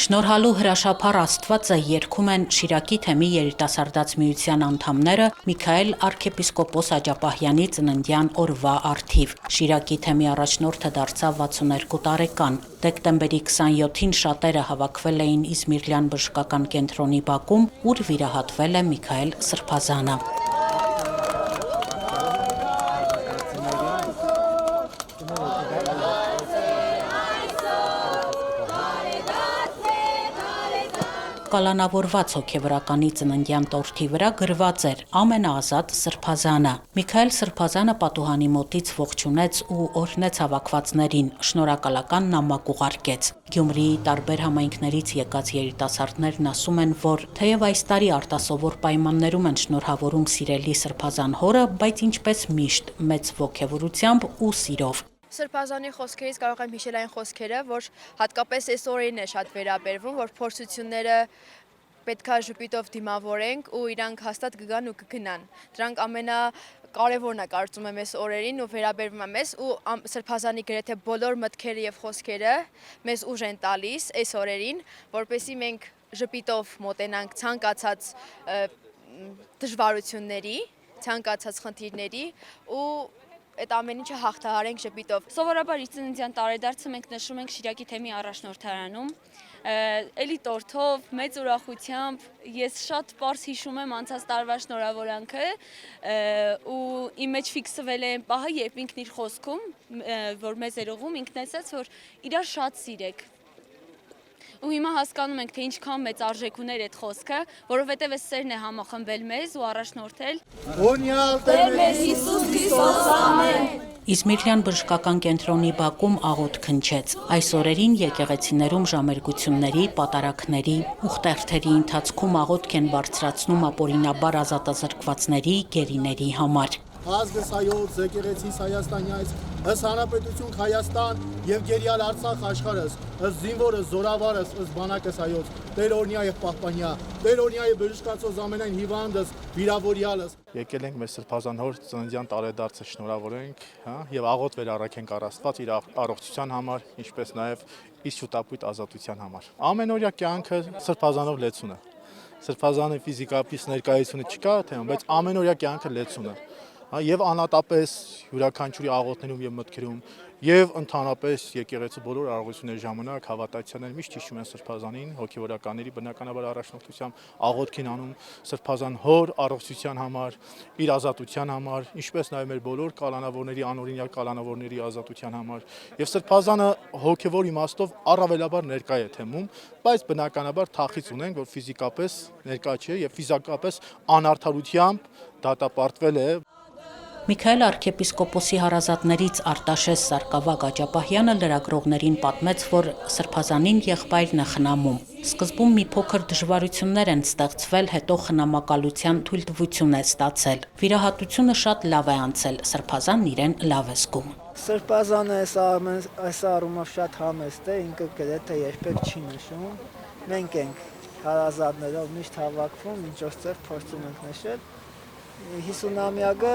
Շնորհալու հրաշափառ Աստվածը երգում են Շիրակի թեմի երիտասարդաց միության անդամները Միքայել arczepiskopos Աջապահյանի ծննդյան օրվա առթիվ։ Շիրակի թեմի առաջնորդը դարձավ 62 տարեկան։ Դեկտեմբերի 27-ին շատերը հավաքվել էին Իզմիրլյան բժշկական կենտրոնի բակում, ուր վիրահատվել է Միքայել Սրբազանը։ Կալանավորված հոգևորականի ծննդյան տորթի վրա գրված էր ամենաազատ Սրբազանը։ Միքայել Սրբազանը պատուհանի մոտից ողջունեց ու օրհնեց հավաքվածներին, շնորհակալական նամակ ուղարկեց։ Գյումրիի տարբեր համայնքներից եկած երիտասարդներն ասում են, որ թեև այս տարի արտասովոր պայմաններում են շնորհավորում սիրելի Սրբազան հորը, բայց ինչպես միշտ մեծ ոգևորությամբ ու սիրով։ Սրբազանի խոսքերից կարող եմ հիշել այն խոսքերը, որ հատկապես այս օրերին է շատ վերաբերվում, որ փորձությունները պետքա ժպիտով դիմավորենք ու իրանք հաստատ կգան ու կգնան։ Դրանք ամենակարևորն է կարծում եմ այս օրերին ու վերաբերվում է մեզ ու Սրբազանի գրեթե բոլոր մտքերը եւ խոսքերը մեզ ուժ են տալիս այս օրերին, որպեսզի մենք ժպիտով մոտենանք ցանկացած դժվարությունների, ցանկացած խնդիրների ու այդ ամեն ինչը հաղթահարենք ժպիտով։ Սովորաբար իր ծննդյան տարեդարձը մենք նշում ենք Շիրակի թեմի առաջնորդարանում։ Էլի տորթով, մեծ ուրախությամբ ես շատ պարզ հիշում եմ անցած տարվա շնորհավորանքը ու իմ մեջ ֆիքսվել է այն պահը, երբ ինքն իր խոսքում, որ մեզ էր ուղղում, ինքն ասաց, որ իրար շատ սիրեք։ Ու հիմա հասկանում ենք, թե ինչքան մեծ արժեք ուներ այդ խոսքը, որովհետև այս սերն է համախմբել մեզ ու առաջնորդել։ Օրհնյալ Տեր մեզ Հիսուս Քրիստոս, ամեն։ Իզմիրլյան բժշկական կենտրոնի բակում աղոթք հնչեց։ Այս օրերին եկեղեցիներում ժամերգությունների, պատարագների, ուխտերթերի ընթացքում աղոթք են բարձրացնում ապօրինաբար ազատազրկվածների, գերիների համար։ Ազգս հայոց, եկեղեցիս Հայաստանյայց, ըստ հանրապետություն Հայաստան եւ գերիալ Արցախ աշխարհս, ըստ զինվորս, զորավարս, ըստ բանակս հայոց, Տեր օրհնյա եւ պահպանյա, Տեր օրհնյա եւ բժշկացոս ամենայն հիվանդս, վիրավորյալս։ Եկել ենք մեր Սրբազան հոր ծննդյան տարեդարձը շնորհավորենք, եւ աղոթ վերառաքենք առ Աստված իր առողջության համար, ինչպես նաեւ իր շուտապույտ ազատության համար։ Ամենօրյա կյանքը Սրբազանով լեցուն է։ Սրբազանի ֆիզիկապես ներկայությունը չկա, թե բայց ամենօրյա կյանքը լեցուն է։ Եվ անատապես յուրաքանչյուրի աղոթներում եւ մտքերում եւ ընդհանրապես եկեղեցու բոլոր արարողությունների ժամանակ հավատացյալները միշտ հիշում են Սրբազանին, հոգեվորականների բնականաբար առաջնորդությամբ աղոթքին անում Սրբազան հոր առողջության համար, իր ազատության համար, ինչպես նաեւ մեր բոլոր կալանավորների, անօրինյալ կալանավորների ազատության համար։ Եվ Սրբազանը հոգեվոր իմաստով առավելաբար ներկա է թեմում, բայց բնականաբար թախից ունենք, որ ֆիզիկապես ներկա չէ եւ ֆիզիկապես անարդարությամբ դատապարտվել է։ Միքայել arczepiskopos-ի հարազատներից Արտաշես Սարգսակ Աջապահյանը լրագրողներին պատմեց, որ Սրբազանին եղբայրն է խնամում։ Սկզբում մի փոքր դժվարություններ են ստեղծվել, հետո խնամակալության թույլտվություն է ստացել։ Վիրահատությունը շատ լավ է անցել, Սրբազանն իրեն լավ է զգում։ Սրբազանը այս առումով շատ համեստ է, ինքը գրեթե երբեք չի նշում։ Մենք ենք հարազատներով միշտ հավաքվում, ինչ ոստեղ փորձում ենք նշել։ 50-ամյակը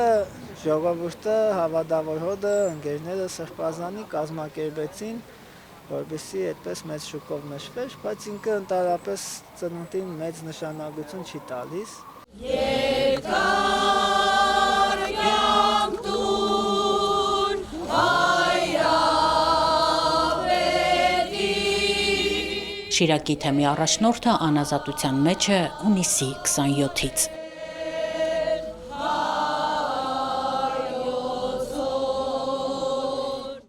ժողովուրդը, հավատավոր հոդը, ընկերները Սրբազանի կազմակերպեցին, որպեսզի այդպես մեծ շուկով նշվեր, բայց ինքը ընդհանրապես ծնունդին մեծ նշանակություն չի տալիս։ Շիրակի թեմի առաջնորդը անազատության մեջ է հունիսի 27-ից։